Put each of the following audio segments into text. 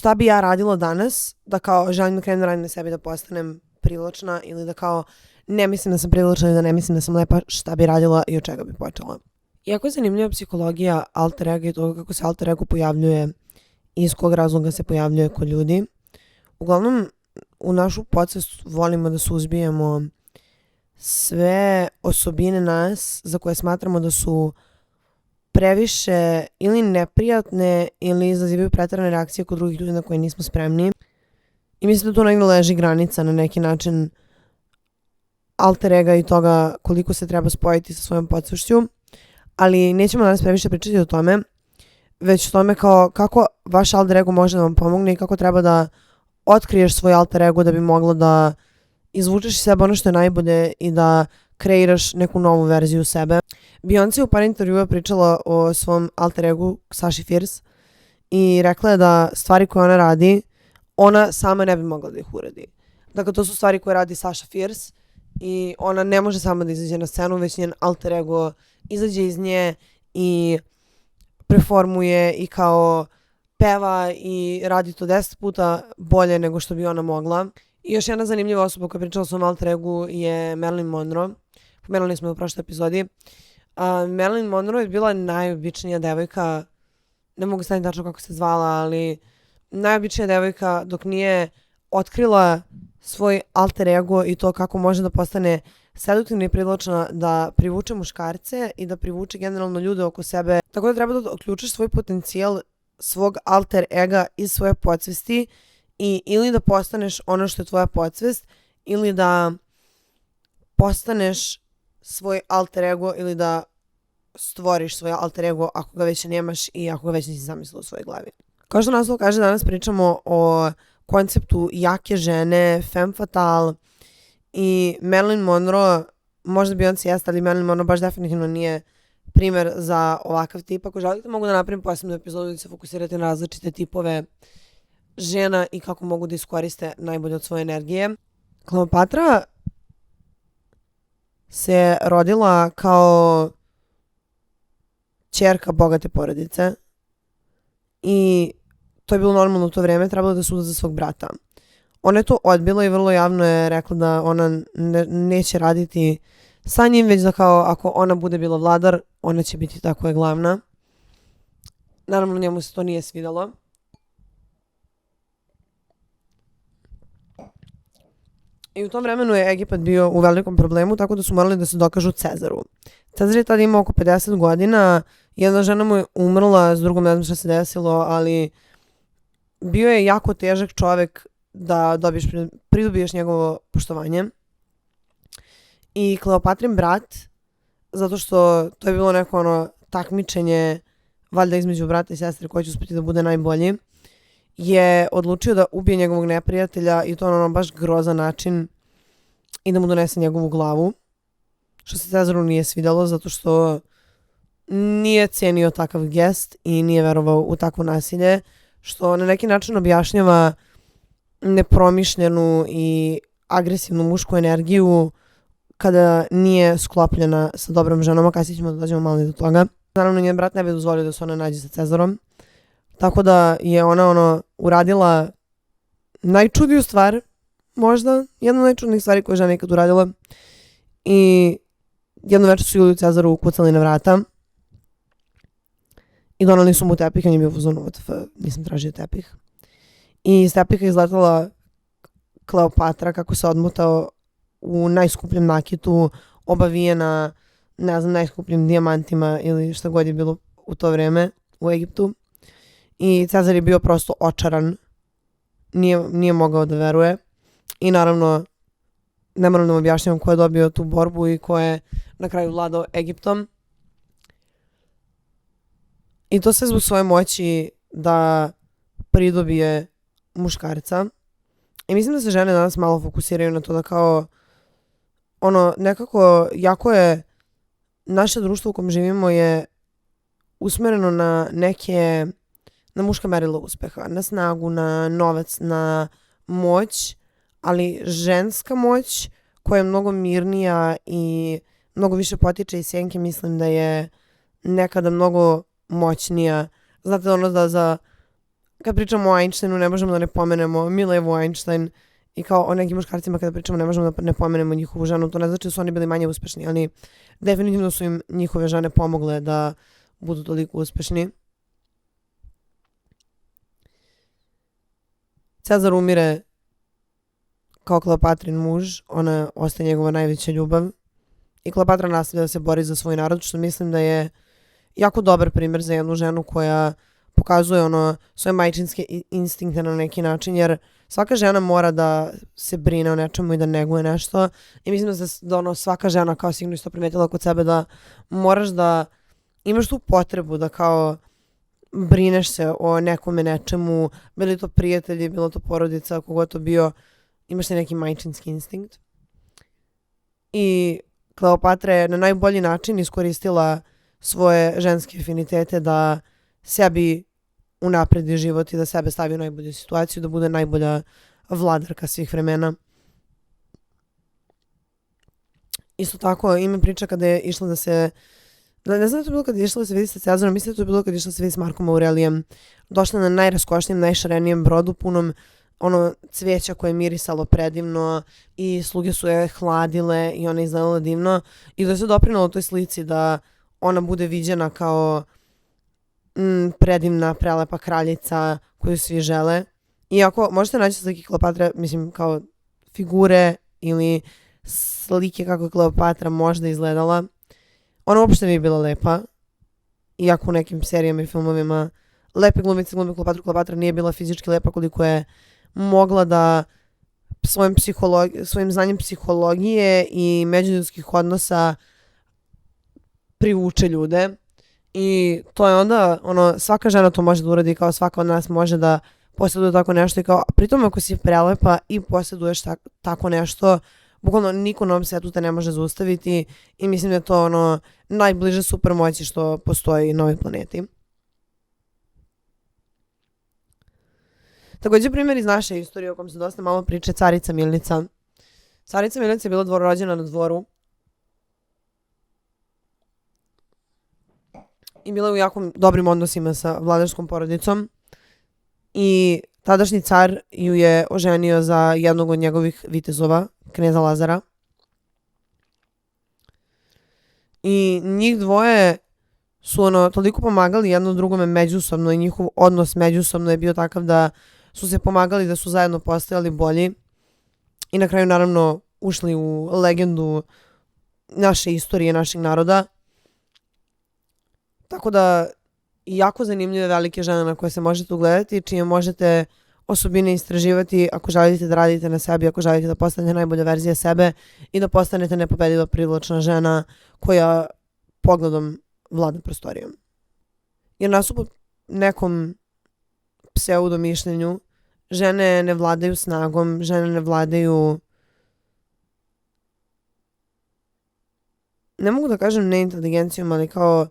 šta bi ja radila danas da kao želim da krenem da radim na sebi da postanem privlačna ili da kao ne mislim da sam privlačna ili da ne mislim da sam lepa, šta bi radila i od čega bi počela. Iako je zanimljiva psihologija alter ega i toga kako se alter ego pojavljuje i iz kog razloga se pojavljuje kod ljudi, uglavnom u našu podsvest volimo da suzbijemo sve osobine nas za koje smatramo da su previše ili neprijatne ili izazivaju preterane reakcije kod drugih ljudi na koje nismo spremni. I mislim da tu negdje leži granica na neki način alter ega i toga koliko se treba spojiti sa svojom podsvešću. Ali nećemo danas previše pričati o tome, već o tome kao kako vaš alter ego može da vam pomogne i kako treba da otkriješ svoj alter ego da bi moglo da izvučeš iz sebe ono što je najbolje i da kreiraš neku novu verziju sebe. Beyoncé je u par intervjua pričala o svom alter egu Saši Fierce i rekla je da stvari koje ona radi, ona sama ne bi mogla da ih uradi. Dakle, to su stvari koje radi Saša Fierce i ona ne može sama da izađe na scenu, već njen alter ego izađe iz nje i performuje i kao peva i radi to 10 puta bolje nego što bi ona mogla. I još jedna zanimljiva osoba koja je pričala o svom alter egu je Marilyn Monroe. Pomenuli smo je u prošloj epizodi. Marilyn Monroe je bila najobičnija devojka, ne mogu staviti tačno kako se zvala, ali najobičnija devojka dok nije otkrila svoj alter ego i to kako može da postane seduktivna i privlačna, da privuče muškarce i da privuče generalno ljude oko sebe. Tako da treba da uključiš svoj potencijal svog alter ega iz svoje podsvesti i ili da postaneš ono što je tvoja podsvest ili da postaneš svoj alter ego ili da stvoriš svoj alter ego ako ga već nemaš i ako ga već nisi zamislila u svojoj glavi. Kao što naslov kaže, danas pričamo o konceptu jake žene, femme fatale i Marilyn Monroe, možda Beyoncé jeste, ali Marilyn Monroe baš definitivno nije primjer za ovakav tip. Ako želite, mogu da napravim posebnu epizodu da se fokusirate na različite tipove žena i kako mogu da iskoriste najbolje od svoje energije. Kleopatra se rodila kao ćerka bogate porodice i to je bilo normalno u to vrijeme, trebalo da suda za svog brata. Ona je to odbila i vrlo javno je rekla da ona neće raditi sa njim, već da kao ako ona bude bila vladar, ona će biti tako je glavna. Naravno, njemu se to nije svidalo. I u tom vremenu je Egipat bio u velikom problemu, tako da su morali da se dokažu Cezaru. Cezar je tada imao oko 50 godina, jedna žena mu je umrla, s drugom ne znam šta se desilo, ali bio je jako težak čovjek da pridobiješ njegovo poštovanje. I Kleopatrin brat, zato što to je bilo neko ono takmičenje valjda između brata i sestre ko će uspjeti da bude najbolji, je odlučio da ubije njegovog neprijatelja i to na ono baš grozan način i da mu donese njegovu glavu. Što se Cezaru nije svidjelo zato što nije cijenio takav gest i nije verovao u takvo nasilje, što na neki način objašnjava nepromišljenu i agresivnu mušku energiju kada nije sklopljena sa dobrom ženom, a kasnije ćemo da dođemo malo do toga. Naravno, njen brat ne bi dozvolio da se ona nađe sa Cezarom, tako da je ona uradila najčudniju stvar, možda jedna od najčudnijih stvari koje je žena ikad uradila, i jednu večer su Juliju Cezaru kucali na vrata i donali su mu tepih, on je bio u fazonu nisam tražio tepih. I iz tepiha izletala Kleopatra kako se odmotao u najskupljem nakitu, obavijena, ne znam, najskupljim dijamantima ili šta god je bilo u to vrijeme u Egiptu. I Cezar je bio prosto očaran, nije mogao da veruje. I naravno, ne moram da vam objašnjavam ko je dobio tu borbu i ko je na kraju vladao Egiptom. I to sve zbog svoje moći da pridobije muškarca. I mislim da se žene danas malo fokusiraju na to da kao nekako jako je naše društvo u kojem živimo je usmjereno na muška merila uspeha, na snagu, na novac, na moć, ali ženska moć koja je mnogo mirnija i mnogo više potiče iz sjenke, mislim da je nekada mnogo moćnija. Znate da za kad pričamo o Einsteinu ne možemo da ne pomenemo Milevu Einstein i kao o nekim muškarcima kada pričamo ne možemo da ne pomenemo njihovu ženu. To ne znači da su oni bili manje uspešni, ali definitivno su im njihove žene pomogle da budu toliko uspešni. Cezar umire kao Kleopatrin muž, ona ostaje njegova najveća ljubav i Kleopatra nastavlja da se bori za svoj narod, što mislim da je jako dobar primjer za jednu ženu koja pokazuje svoje majčinske instinkte na neki način, jer svaka žena mora da se brine o nečemu i da neguje nešto i mislim da svaka žena, kao sigurno isto primetila kod sebe, da moraš da imaš tu potrebu da kao brineš se o nekome nečemu, bili to prijatelji, bilo to porodica, kogod to bio, imaš se neki majčinski instinkt. I Kleopatra je na najbolji način iskoristila svoje ženske afinitete da sebi unapredi život i da sebe stavi u najbolju situaciju, da bude najbolja vladarka svih vremena. Isto tako ima priča kada je išla da se, ne znam da je to bilo kada je išla da se vidi sa Cezarom, mislim da je to bilo kada je išla da se vidi s Markom Aurelijem. Došla na najraskošnijem, najšarenijem brodu punom cvijeća koje je mirisalo predivno i sluge su je hladile i ona je izgledala divno i da se doprinalo toj slici da ona bude viđena kao predivna, prelepa kraljica koju svi žele. Iako možete naći slike Kleopatre, mislim kao figure ili slike kako je Kleopatra možda izgledala, ona uopšte nije bila lepa. Iako u nekim serijama i filmovima lepe glumice glume Kleopatru, Kleopatra nije bila fizički lepa koliko je mogla da svojim znanjem psihologije i međuljudskih odnosa privuče ljude. I to je onda, svaka žena to može da uradi, kao svaka od nas može da posjeduje tako nešto i kao, pritom ako si prelepa i posjeduješ tako nešto, bukvalno niko na ovom svetu te ne može zaustaviti i mislim da je to najbliže supermoći što postoji na ovoj planeti. Također primjer iz naše istorije o kom se dosta malo priče, carica Milnica. Carica Milnica je bila dvororođena na dvoru i bila je u jako dobrim odnosima sa vladarskom porodicom i tadašnji car ju je oženio za jednog od njegovih vitezova, kneza Lazara. I njih dvoje su toliko pomagali jedno drugome međusobno i njihov odnos međusobno je bio takav da su se pomagali, da su zajedno postajali bolji i na kraju naravno ušli u legendu naše istorije, našeg naroda. Tako da jako zanimljive velike žene na koje se možete ugledati, čije možete osobine istraživati ako želite da radite na sebi, ako želite da postanete najbolja verzija sebe i da postanete nepobediva privlačna žena koja pogledom vlada prostorijom. Jer nasuprot nekom pseudo mišljenju, žene ne vladaju snagom, žene ne vladaju, ne mogu da kažem neinteligencijom, ali kao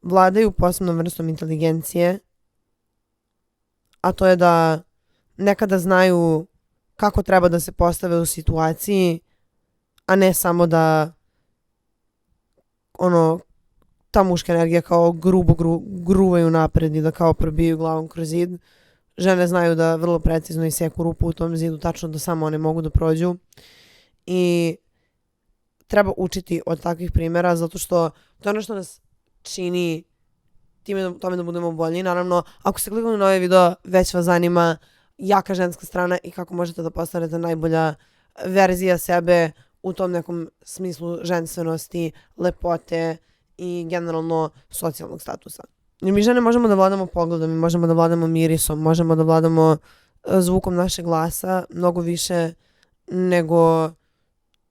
vladaju posebnom vrstom inteligencije, a to je da nekada znaju kako treba da se postave u situaciji, a ne samo da ta muška energija kao grubo gruvaju napred i da kao probijaju glavom kroz zid. Žene znaju da vrlo precizno iseku rupu u tom zidu, tačno da samo one mogu da prođu. I treba učiti od takvih primjera, zato što to je ono što nas čini tome da budemo bolji. Naravno, ako ste kliknuli na ovaj video, već vas zanima jaka ženska strana i kako možete da postanete najbolja verzija sebe u tom nekom smislu ženstvenosti, lepote i generalno socijalnog statusa. Jer mi žene možemo da vladamo pogledom, mi možemo da vladamo mirisom, možemo da vladamo zvukom našeg glasa mnogo više nego,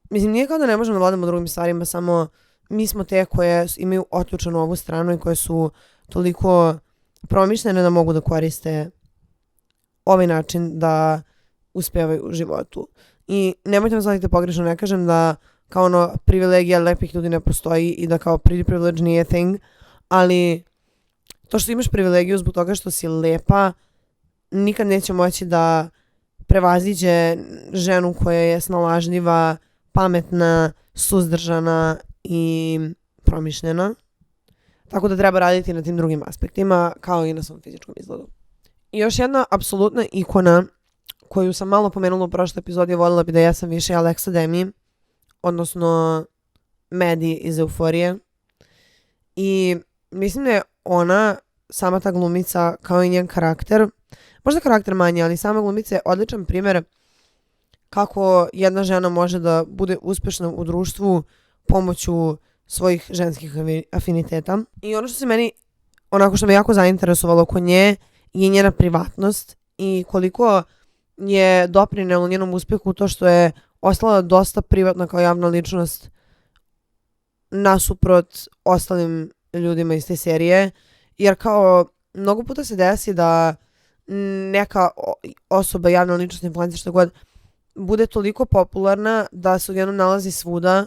mislim, nije kao da ne možemo da vladamo drugim stvarima, samo mi smo te koje imaju otključenu ovu stranu i koje su toliko promišljene da mogu da koriste ovaj način da uspevaju u životu. I nemojte me shvatiti pogrešno, ne kažem da kao privilegija lepih ljudi ne postoji i da kao pretty privilege nije thing, ali to što imaš privilegiju zbog toga što si lepa nikad neće moći da prevaziđe ženu koja je snalažljiva, pametna, suzdržana i promišljena. Tako da treba raditi na tim drugim aspektima kao i na svom fizičkom izgledu. I još jedna apsolutna ikona koju sam malo pomenula u prošloj epizodi, voljela bi da ja sam više Alexa Demi, odnosno Maddie iz Euforije. I mislim da je ona, sama ta glumica, kao i njen karakter, možda karakter manje, ali sama glumica je odličan primjer kako jedna žena može da bude uspešna u društvu pomoću svojih ženskih afiniteta. I ono što se meni, onako što me jako zainteresovalo oko nje, je njena privatnost i koliko je doprinelo njenom uspjehu to što je ostala dosta privatna kao javna ličnost nasuprot ostalim ljudima iz te serije. Jer kao mnogo puta se desi da neka osoba, javna ličnost, influencer, što god, bude toliko popularna da se odjednom nalazi svuda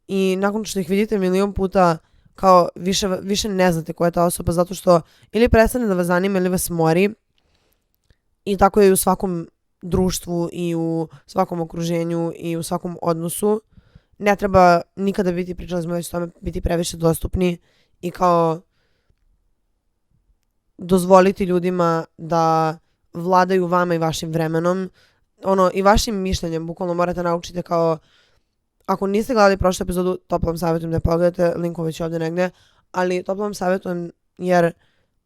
i nakon što ih vidite milion puta kao više ne znate koja je ta osoba zato što ili prestane da vas zanima ili vas mori. I tako je i u svakom društvu i u svakom okruženju i u svakom odnosu. Ne treba nikada biti, pričali smo već o tome, biti previše dostupni i kao dozvoliti ljudima da vladaju vama i vašim vremenom, i vašim mišljenjem. Bukvalno morate naučiti kao, ako niste gledali prošlu epizodu, toplo vam savjetujem da je pogledate, linkove će ovdje negdje, ali toplo vam savjetujem jer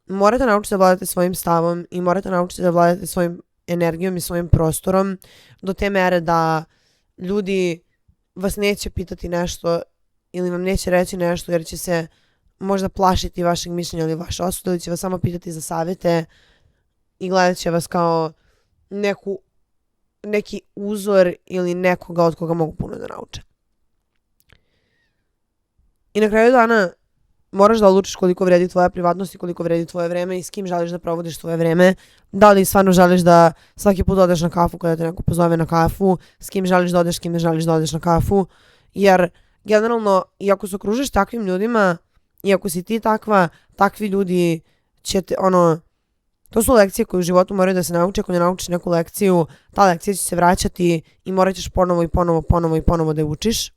morate naučiti da vladate svojim stavom i morate naučiti da vladate svojim energijom i svojim prostorom do te mere da ljudi vas neće pitati nešto ili vam neće reći nešto jer će se možda plašiti vašeg mišljenja ili vaše osude, ili će vas samo pitati za savjete i gledat će vas kao neki uzor ili nekoga od koga mogu puno da nauče. I na kraju dana moraš da odlučiš koliko vredi tvoja privatnost i koliko vredi tvoje vreme i s kim želiš da provodiš tvoje vreme. Da li stvarno želiš da svaki put odeš na kafu kada te neko pozove na kafu, s kim želiš da odeš, s kim ne želiš da odeš na kafu. Jer generalno, iako se okružiš takvim ljudima, iako si ti takva, takvi ljudi će te, to su lekcije koje u životu moraju da se nauče. Ako ne naučiš neku lekciju, ta lekcija će se vraćati i morat ćeš ponovo da je učiš.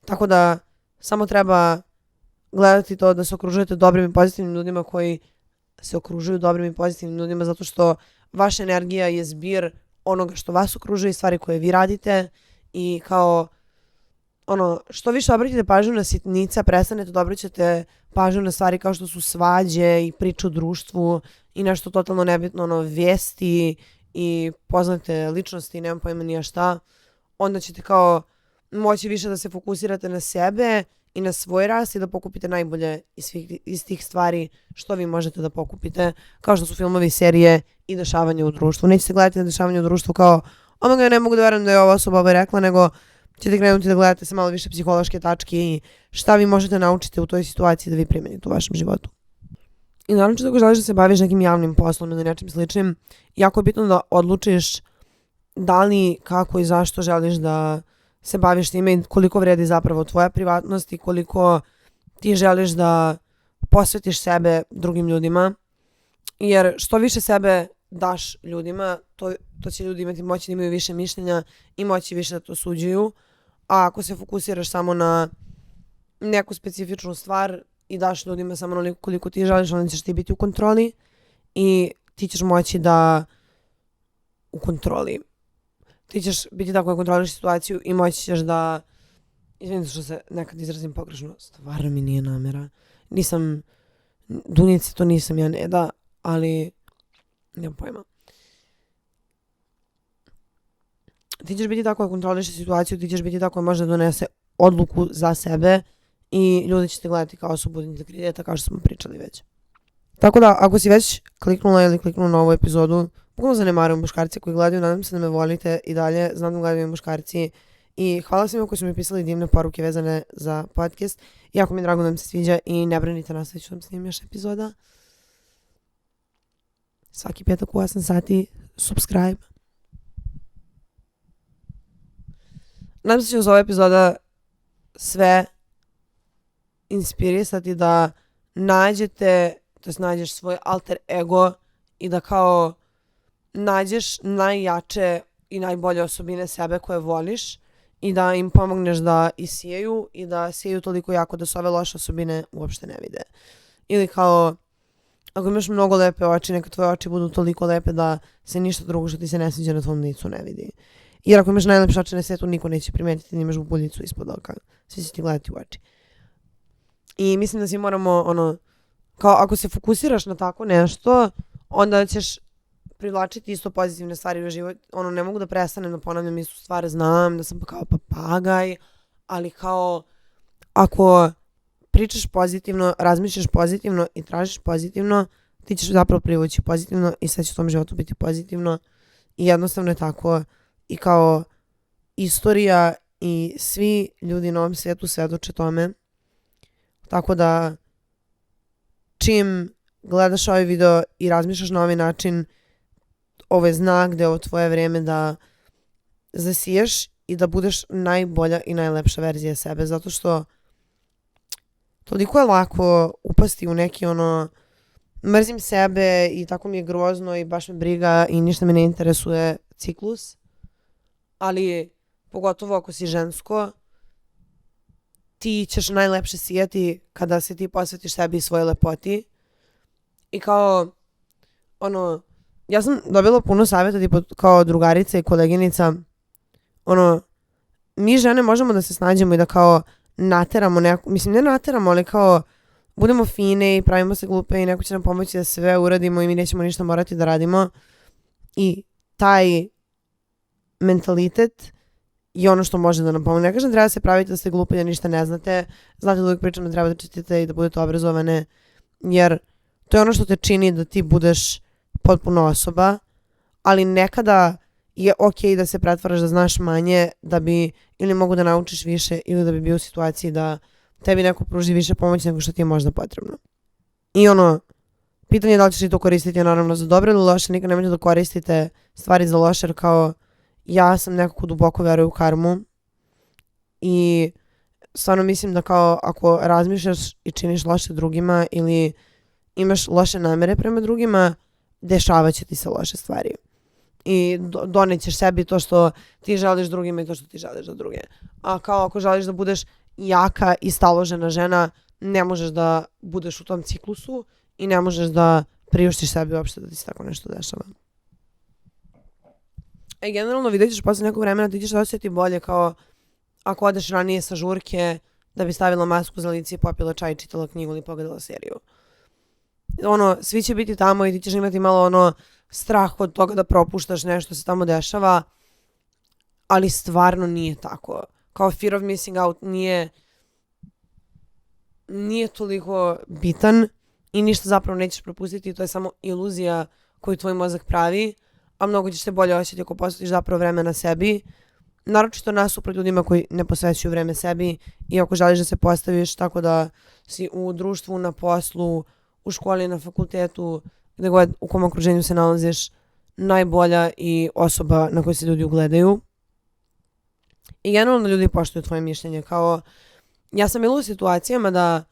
Tako da samo treba gledati to da se okružujete dobrim i pozitivnim ljudima koji se okružuju dobrim i pozitivnim ljudima zato što vaša energija je zbir onoga što vas okružuje i stvari koje vi radite i kao što više obratite pažnju na sitnice, prestanete da obraćate pažnju na stvari kao što su svađe i priče u društvu i nešto totalno nebitno, vijesti i poznate ličnosti, nemam pojma nija šta, onda ćete kao moći više da se fokusirate na sebe i na svoj rast i da pokupite najbolje iz tih stvari što vi možete da pokupite, kao što su filmovi, serije i dešavanje u društvu. Nećete gledati na dešavanje u društvu kao ja ne mogu da verujem da je ova osoba ovo rekla, nego ćete krenuti da gledate sa malo više psihološke tačke i šta vi možete naučiti u toj situaciji da vi primenite u vašem životu. I naravno ako želiš da se baviš nekim javnim poslom ili nečim sličnim, jako je bitno da odlučiš da li, kako i zašto želiš da se baviš time i koliko vredi zapravo tvoja privatnost i koliko ti želiš da posvetiš sebe drugim ljudima. Jer što više sebe daš ljudima, to će ljudi imati moći da imaju više mišljenja i moći više da to suđuju. A ako se fokusiraš samo na neku specifičnu stvar i daš ljudima samo onoliko koliko ti želiš, onda ćeš ti biti u kontroli i ti ćeš moći da ti ćeš biti tako da kontroliš situaciju i moći ćeš da, izvinite što se nekad izrazim pogrešno, stvarno mi nije namjera. Dunice to nisam ja, ne da, ali nemam pojma. Ti ćeš biti tako da kontroliš situaciju, ti ćeš biti tako da može da donese odluku za sebe i ljudi će te gledati kao osobu od integriteta, kao što smo pričali već. Tako da, ako si već kliknula ili kliknula na ovu epizodu, bukvalno zanemarujem muškarci koji gledaju, nadam se da me volite i dalje, znam da gledaju muškarci i hvala svima koji su mi pisali divne poruke vezane za podcast. Jako mi je drago da vam se sviđa i ne brinite, nastavit ću vam snimim još epizoda. Svaki petak u 8 sati, subscribe. Nadam se će uz ova epizoda sve inspirisati da nađeš svoj alter ego i da kao nađeš najjače i najbolje osobine sebe koje voliš i da im pomogneš da isijaju i da sijaju toliko jako da se ove loše osobine uopšte ne vide. Ili kao ako imaš mnogo lepe oči, neka tvoje oči budu toliko lepe da se ništa drugo što ti se ne sviđa na tvom licu ne vidi. Jer ako imaš najlepše oči na svijetu, niko neće primetiti da imaš bubuljicu ispod oka. Svi će ti gledati u oči. I mislim da svi moramo, kao ako se fokusiraš na tako nešto, onda ćeš privlačiti isto pozitivne stvari u život. Ne mogu da prestanem da ponavljam istu stvar, znam da sam kao papagaj, ali kao ako pričaš pozitivno, razmišljaš pozitivno i tražiš pozitivno, ti ćeš zapravo privući pozitivno i sve će u tom životu biti pozitivno. I jednostavno je tako i kao istorija i svi ljudi na ovom svijetu svedoče tome. Tako da čim gledaš ovaj video i razmišljaš na ovaj način, ovo je znak da je ovo tvoje vrijeme da zasiješ i da budeš najbolja i najlepša verzija sebe, zato što toliko je lako upasti u neki mrzim sebe i tako mi je grozno i baš me briga i ništa me ne interesuje ciklus, ali pogotovo ako si žensko, ti ćeš najlepše sijati kada se ti posvetiš sebi i svoje lepoti. I kao, ja sam dobila puno savjeta tipa kao drugarica i koleginica, mi žene možemo da se snađemo i da kao nateramo neko, mislim ne nateramo, ali kao budemo fine i pravimo se glupe i neko će nam pomoći da sve uradimo i mi nećemo ništa morati da radimo. I taj mentalitet je ono što može da nam pomogne. Ne kažem treba se praviti da ste glupi, da ništa ne znate. Znate da uvijek pričam da treba da čitate i da budete obrazovane, jer to je ono što te čini da ti budeš potpuno osoba, ali nekada je okej da se pretvaraš da znaš manje da bi ili mogu da naučiš više ili da bi bio u situaciji da tebi neko pruži više pomoći nego što ti je možda potrebno. I pitanje je da li ćeš ti to koristiti naravno za dobro ili loše, nikad nemojte da koristite stvari za loše, jer kao ja sam nekako duboko verujem u karmu i stvarno mislim da kao ako razmišljaš i činiš loše drugima ili imaš loše namere prema drugima, dešavat će ti se loše stvari. I donećeš sebi to što ti želiš drugima i to što ti želiš za druge. A kao ako želiš da budeš jaka i staložena žena, ne možeš da budeš u tom ciklusu i ne možeš da priuštiš sebi uopšte da ti se tako nešto dešava. I generalno vidjet ćeš posle nekog vremena ti ćeš osjetiti bolje kao ako odeš ranije sa žurke da bi stavila masku za lice i popila čaj, čitala knjigu ili pogledala seriju. Svi će biti tamo i ti ćeš imati malo strah od toga da propuštaš nešto se tamo dešava, ali stvarno nije tako. Kao fear of missing out nije toliko bitan i ništa zapravo nećeš propustiti, to je samo iluzija koju tvoj mozak pravi, a mnogo ćeš se bolje osjetiti ako posvetiš zapravo vremena sebi, naročito nasuprot ljudima koji ne posvećuju vreme sebi i ako želiš da se postaviš tako da si u društvu, na poslu, u školi, na fakultetu, gdje god u kom okruženju se nalaziš, najbolja i osoba na koju se ljudi ugledaju. I generalno ljudi poštuju tvoje mišljenje. Kao, ja sam bila u situacijama da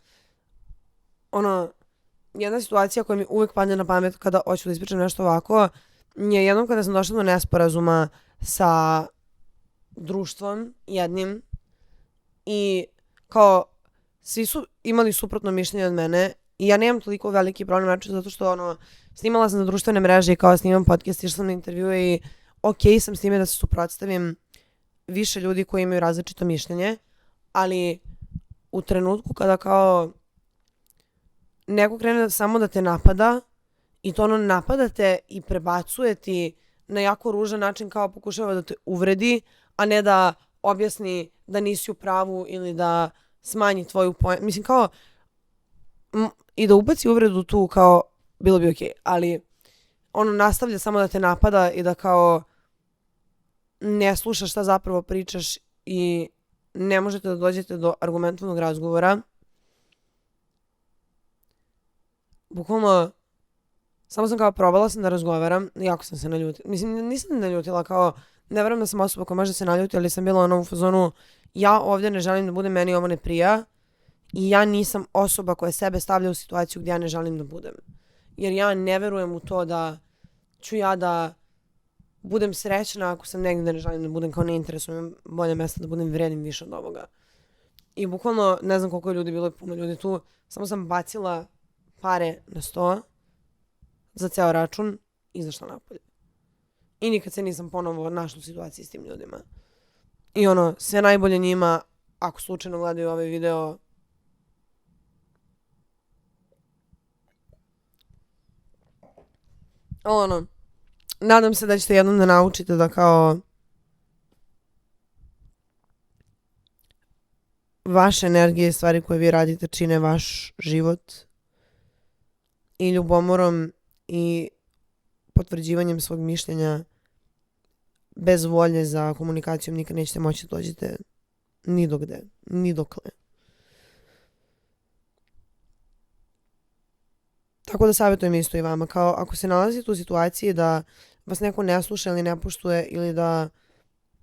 jedna situacija koja mi uvijek padne na pamet kada hoću da ispričam nešto ovako je jednom kada sam došla do nesporazuma sa društvom jednim i kao svi su imali suprotno mišljenje od mene i ja nemam toliko veliki problem zato što snimala sam za društvene mreže i kao snimam podcast, išla sam na intervjue i okej sam s time da se suprotstavim više ljudi koji imaju različito mišljenje, ali u trenutku kada kao neko krene samo da te napada i to napadate i prebacuje ti na jako ružan način kao pokušava da te uvredi, a ne da objasni da nisi u pravu ili da smanji tvoju poentu. Mislim kao i da ubaci uvredu tu kao bilo bi okej, ali nastavlja samo da te napada i da kao ne slušaš šta zapravo pričaš i ne možete da dođete do argumentovnog razgovora. Bukvalno samo sam kao probala sam da razgovaram, jako sam se naljutila. Mislim, nisam naljutila, kao ne vjerujem da sam osoba koja može se naljuti, ali sam bila u fazonu ja ovdje ne želim da budem, meni ovo ne prija i ja nisam osoba koja sebe stavlja u situaciju gdje ja ne želim da budem. Jer ja ne vjerujem u to da ću ja da budem srećna ako sam negdje da ne želim da budem, kao ne interesujem bolje mjesta da budem vrijedim više od ovoga. I bukvalno ne znam koliko je ljudi bilo, puno ljudi tu, samo sam bacila pare na sto za ceo račun, izašla napolje. I nikad se nisam ponovo našla u situaciji s tim ljudima. I sve najbolje njima, ako slučajno gledaju ovaj video. Nadam se da ćete jednom da naučite da kao vaše energije, stvari koje vi radite čine vaš život i ljubomorom i potvrđivanjem svog mišljenja bez volje za komunikacijom nikad nećete moći da dođete ni dogde, ni dokle. Tako da savjetujem isto i vama, kao ako se nalazite u situaciji da vas neko ne sluša ili ne poštuje ili da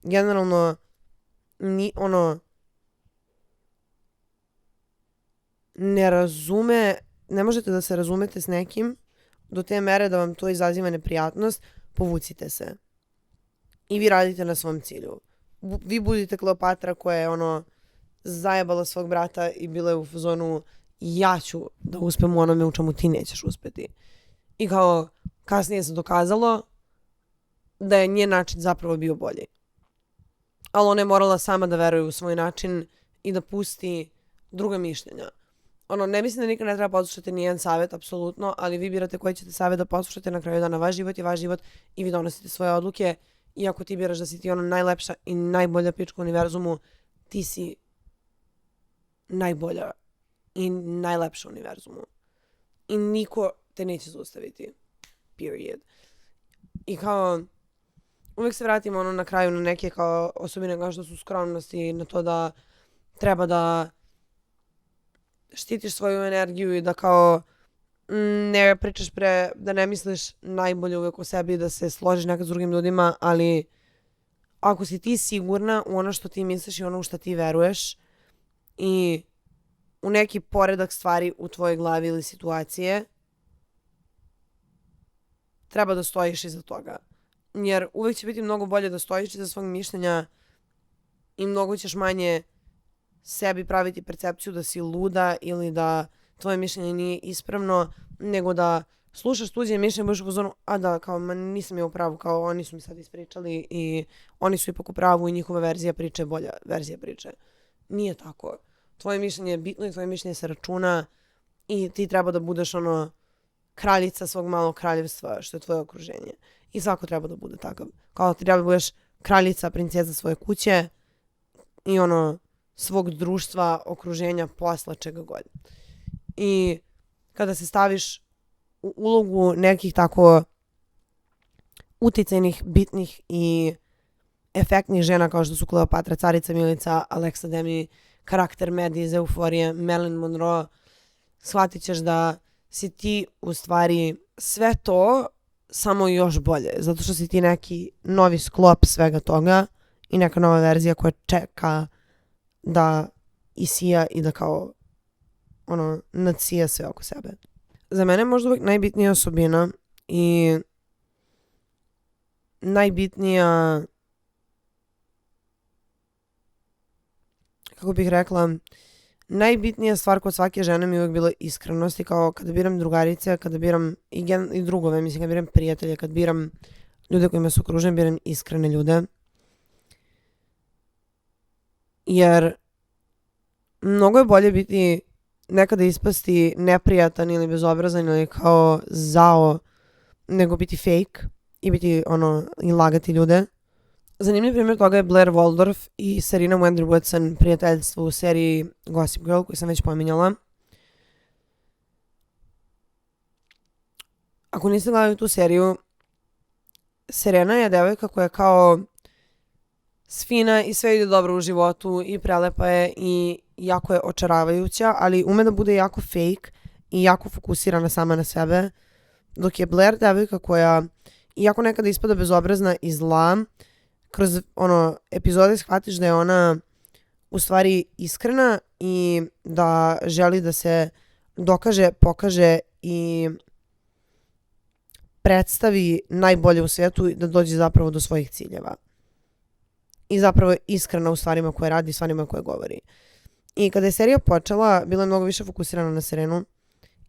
generalno ne razume, ne možete da se razumete s nekim do te mere da vam to izaziva neprijatnost, povucite se. I vi radite na svom cilju. Vi budite Kleopatra koja je zajebala svog brata i bila je u fazonu ja ću da uspem u onome u čemu ti nećeš uspeti. I kao kasnije se dokazalo da je njen način zapravo bio bolji. Ali ona je morala sama da veruje u svoj način i da pusti druga mišljenja. Ne mislim da nikad ne treba poslušati nijedan savjet, apsolutno, ali vi birate koji ćete savjet da poslušate. Na kraju dana vaš život je vaš život i vi donosite svoje odluke. I ako ti biraš da si ti najlepša i najbolja pička u univerzumu, ti si najbolja i najlepša u univerzumu. I niko te neće zaustaviti. Period. I kao uvijek se vratimo na kraju na neke kao osobine kao što su skromnost i na to da treba da štitiš svoju energiju i da kao ne pričaš da ne misliš najbolje uvijek o sebi, da se složiš nekad s drugim ljudima, ali ako si ti sigurna u ono što ti misliš i ono u što ti veruješ i u neki poredak stvari u tvojoj glavi ili situacije, treba da stojiš iza toga. Jer uvijek će biti mnogo bolje da stojiš iza svog mišljenja i mnogo ćeš manje sebi praviti percepciju da si luda ili da tvoje mišljenje nije ispravno, nego da slušaš tuđe mišljenje, budeš u fazonu, kao nisam ja u pravu, kao oni su mi sad ispričali i oni su ipak u pravu i njihova verzija priče je bolja verzija priče. Nije tako. Tvoje mišljenje je bitno i tvoje mišljenje se računa i ti treba da budeš kraljica svog malog kraljevstva, što je tvoje okruženje. I svako treba da bude takav. Kao ti treba da budeš kraljica, princeza svoje kuće i svog društva, okruženja, posla, čega god. I kada se staviš u ulogu nekih tako uticajnih, bitnih i efektnih žena kao što su Kleopatra, Carica Milica, Alexa Demi, karakter Maddie iz Euforije, Marilyn Monroe, shvatit ćeš da si ti u stvari sve to samo još bolje. Zato što si ti neki novi sklop svega toga i neka nova verzija koja čeka da isija i da kao nadsija sve oko sebe. Za mene je možda uvijek najbitnija osobina i najbitnija, kako bih rekla, najbitnija stvar kod svake žene mi je uvijek bila iskrenost i kao kada biram drugarice, kada biram i drugove, mislim, kada biram prijatelje, kada biram ljude kojima su okruženi, biram iskrene ljude. Jer mnogo je bolje biti nekada ispasti neprijatan ili bezobrazan ili kao zao nego biti fake i biti i lagati ljude. Zanimljiv primjer toga je Blair Waldorf i Serena Wender Woodson, prijateljstvo u seriji Gossip Girl koju sam već pominjala. Ako niste gledali tu seriju, Serena je devojka koja je kao sfina i sve ide dobro u životu i prelepa je i jako je očaravajuća, ali ume da bude jako fake i jako fokusirana sama na sebe, dok je Blair devojka koja, iako nekada ispada bezobrazna i zla, kroz epizode shvatiš da je ona u stvari iskrena i da želi da se dokaže, pokaže i predstavi najbolje u svijetu i da dođe zapravo do svojih ciljeva. I zapravo je iskrena u stvarima koje radi i stvarima koje govori. I kada je serija počela, bila je mnogo više fokusirana na Serenu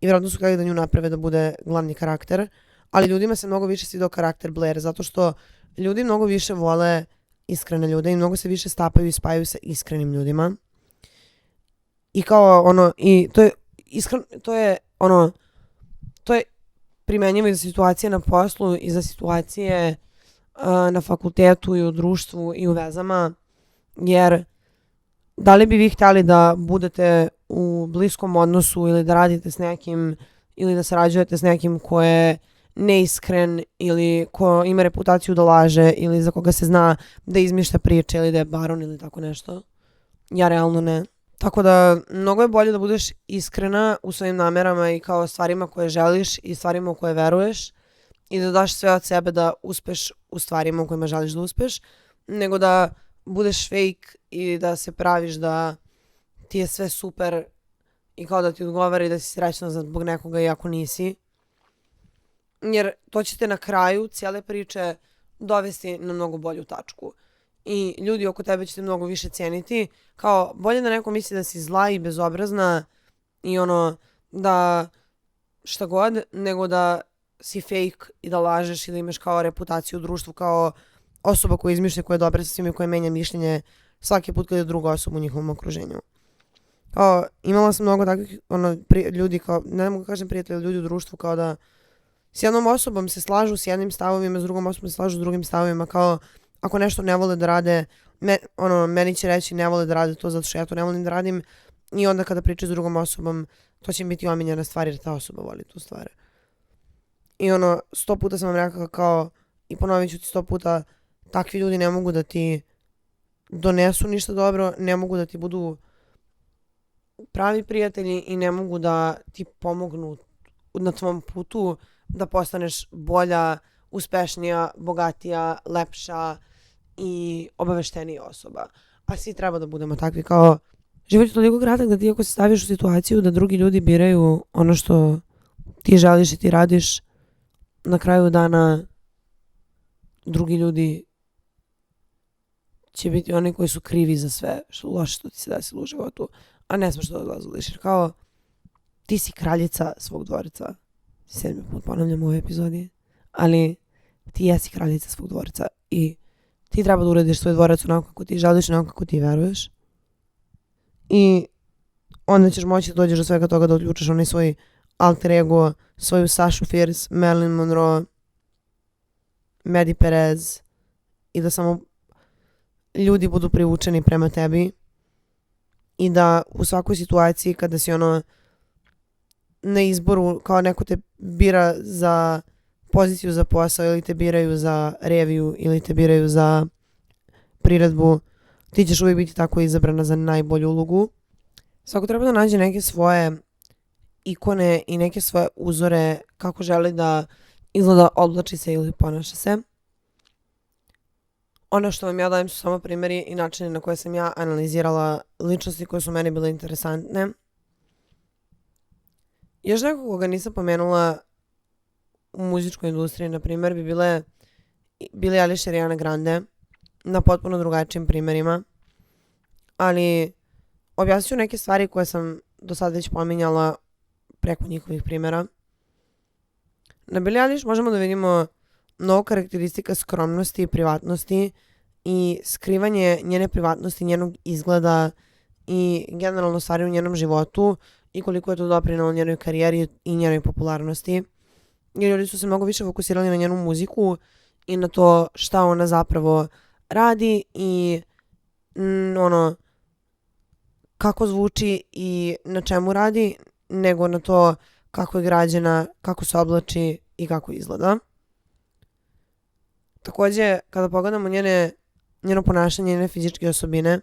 i vjerojatno su htjeli da nju naprave da bude glavni karakter, Ali ljudima se mnogo više svidao karakter Blair, zato što ljudi mnogo više vole iskrene ljude i mnogo se više stapaju i spajaju sa iskrenim ljudima. I kao i to je primenjivo i za situacije na poslu i za situacije na fakultetu i u društvu i u vezama, jer da li bi vi htjeli da budete u bliskom odnosu ili da radite s nekim ili da sarađujete s nekim ko je neiskren ili ko ima reputaciju da laže ili za koga se zna da izmišlja priče ili da je baron ili tako nešto? Ja realno ne. Tako da mnogo je bolje da budeš iskrena u svojim namerama i kao stvarima koje želiš i stvarima u koje veruješ i da daš sve od sebe da uspeš u stvarima u kojima želiš da uspeš, nego da budeš fake i da se praviš da ti je sve super i kao da ti odgovara i da si srećna zbog nekoga iako nisi. Jer to će te na kraju cijele priče dovesti na mnogo bolju tačku. I ljudi oko tebe će te mnogo više cijeniti. Kao bolje da neko misli da si zla i bezobrazna i da šta god, nego da si fake i da lažeš i da imaš kao reputaciju u društvu kao osoba koja izmišlja, koja je dobra sa svima i koja menja mišljenje svaki put kada je druga osoba u njihovom okruženju. Kao, imala sam mnogo takvih ljudi, kao, ne mogu kažem prijatelji, ljudi u društvu, kao da s jednom osobom se slažu s jednim stavovima, s drugom osobom se slažu s drugim stavovima, kao ako nešto ne vole da rade, meni će reći ne vole da rade to zato što ja to ne volim da radim i onda kada pričaju s drugom osobom, to će mi biti omiljena stvar jer ta osoba voli tu stvar. I 100 puta sam vam rekla kao, i ponovit ću ti 100 puta, takvi ljudi ne mogu da ti donesu ništa dobro, ne mogu da ti budu pravi prijatelji i ne mogu da ti pomognu na tvom putu da postaneš bolja, uspešnija, bogatija, lepša i obaveštenija osoba. A svi treba da budemo takvi, kao život je toliko kratak da ti ako se staviš u situaciju da drugi ljudi biraju ono što ti želiš i ti radiš, na kraju dana drugi ljudi će biti oni koji su krivi za sve loše što ti se desilo u životu, a ne smiješ to da dozvoliš. Jer kao ti si kraljica svog dvorca. 7. put ponavljam u ovoj epizodi. Ali ti jesi kraljica svog dvorca i ti treba da urediš svoj dvorac onako kako ti želiš, onako kako ti veruješ. I onda ćeš moći da dođeš do svega toga da odključaš onaj svoj alter ego, svoju Sašu Fierce, Marilyn Monroe, Medi Perez i da samo ljudi budu privučeni prema tebi i da u svakoj situaciji kada si na izboru, kao neko te bira za poziciju za posao ili te biraju za reviju ili te biraju za priredbu, ti ćeš uvijek biti tako izabrana za najbolju ulogu. Svako treba da nađe neke svoje ikone i neke svoje uzore kako želi da izgleda, oblači se ili ponaša se. Ono što vam ja dajem su samo primjeri i načini na koje sam ja analizirala ličnosti koje su meni bile interesantne. Još nekog koga nisam pomenula u muzičkoj industriji, na primjer, bi bili Eilish i Ariana Grande na potpuno drugačijim primjerima. Ali objasnit ću neke stvari koje sam do sad već pominjala preko njihovih primjera. Na Billie Eilish možemo da vidimo mnogo karakteristika skromnosti i privatnosti i skrivanje njene privatnosti, njenog izgleda i generalno stvari u njenom životu i koliko je to doprinalo njenoj karijeri i njenoj popularnosti. Jer ljudi su se mnogo više fokusirali na njenu muziku i na to šta ona zapravo radi i kako zvuči i na čemu radi, nego na to kako je građena, kako se oblači i kako izgleda. Također, kada pogledamo njeno ponašanje, njene fizičke osobine,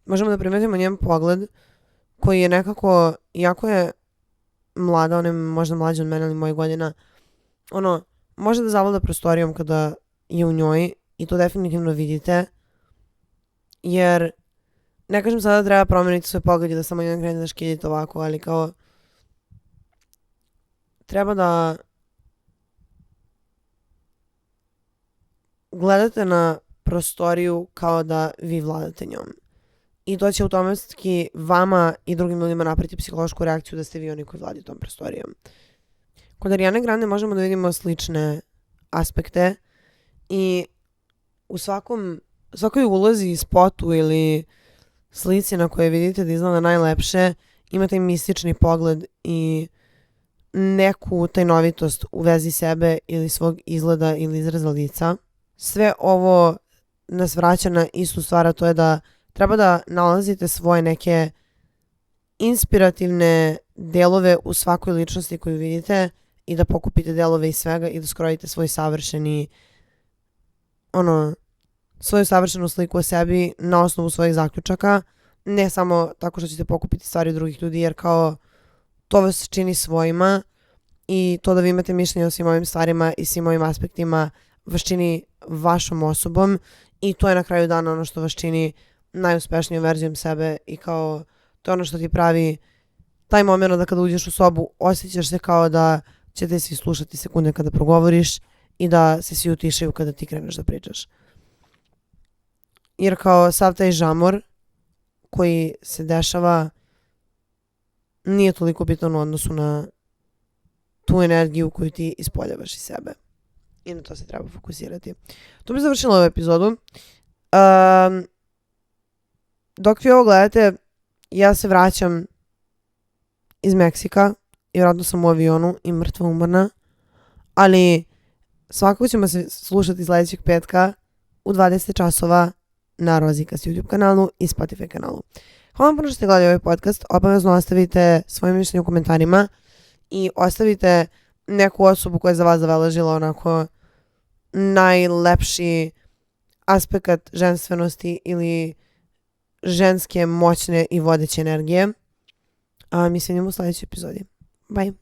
možemo da primetimo njen pogled koji je nekako, iako je mlada, ona je možda mlađa od mene ili mojih godina, može da zavlada prostorijom kada je u njoj i to definitivno vidite, jer ne kažem sada da treba promeniti svoj pogled i da samo jedan krene da škiljite ovako, ali kao treba da gledate na prostoriju kao da vi vladate njom. I to će automatski vama i drugim ljudima napraviti psihološku reakciju da ste vi oni koji vladaju tom prostorijom. Kod Ariane Grande možemo da vidimo slične aspekte i u svakoj ulozi, spotu ili slici na kojoj vidite da izgleda najlepše ima taj mistični pogled i neku tajnovitost u vezi sebe ili svog izgleda ili izraza lica. Sve ovo nas vraća na istu stvar, a to je da treba da nalazite svoje neke inspirativne delove u svakoj ličnosti koju vidite i da pokupite delove iz svega i da skrojite svoj svoju savršenu sliku o sebi na osnovu svojih zaključaka, ne samo tako što ćete pokupiti stvari drugih ljudi, jer kao to vas čini svojima i to da vi imate mišljenje o svim ovim stvarima i svim ovim aspektima vas čini vašom osobom i to je na kraju dana ono što vas čini najuspešnijom verzijom sebe i kao to je ono što ti pravi taj moment da kada uđeš u sobu osjećaš se kao da ćete svi slušati sekunde kada progovoriš i da se svi utišaju kada ti kreneš da pričaš. Jer kao sav taj žamor koji se dešava nije toliko bitan u odnosu na tu energiju koju ti ispoljavaš iz sebe. I na to se treba fokusirati. To bi završila ovu epizodu. Dok vi ovo gledate, ja se vraćam iz Meksika i vjerojatno sam u avionu i mrtva umorna. Ali svakako ćemo se slušati sljedećeg petka u 20 časova na Rozikas YouTube kanalu i Spotify kanalu. Hvala vam puno što ste gledali ovaj podcast. Obavezno ostavite svoje mišljenje u komentarima i ostavite neku osobu koja je za vas zabeležila onako najlepši aspekt ženstvenosti ili ženske moćne i vodeće energije. A mi se vidimo u sljedećoj epizodi. Bye.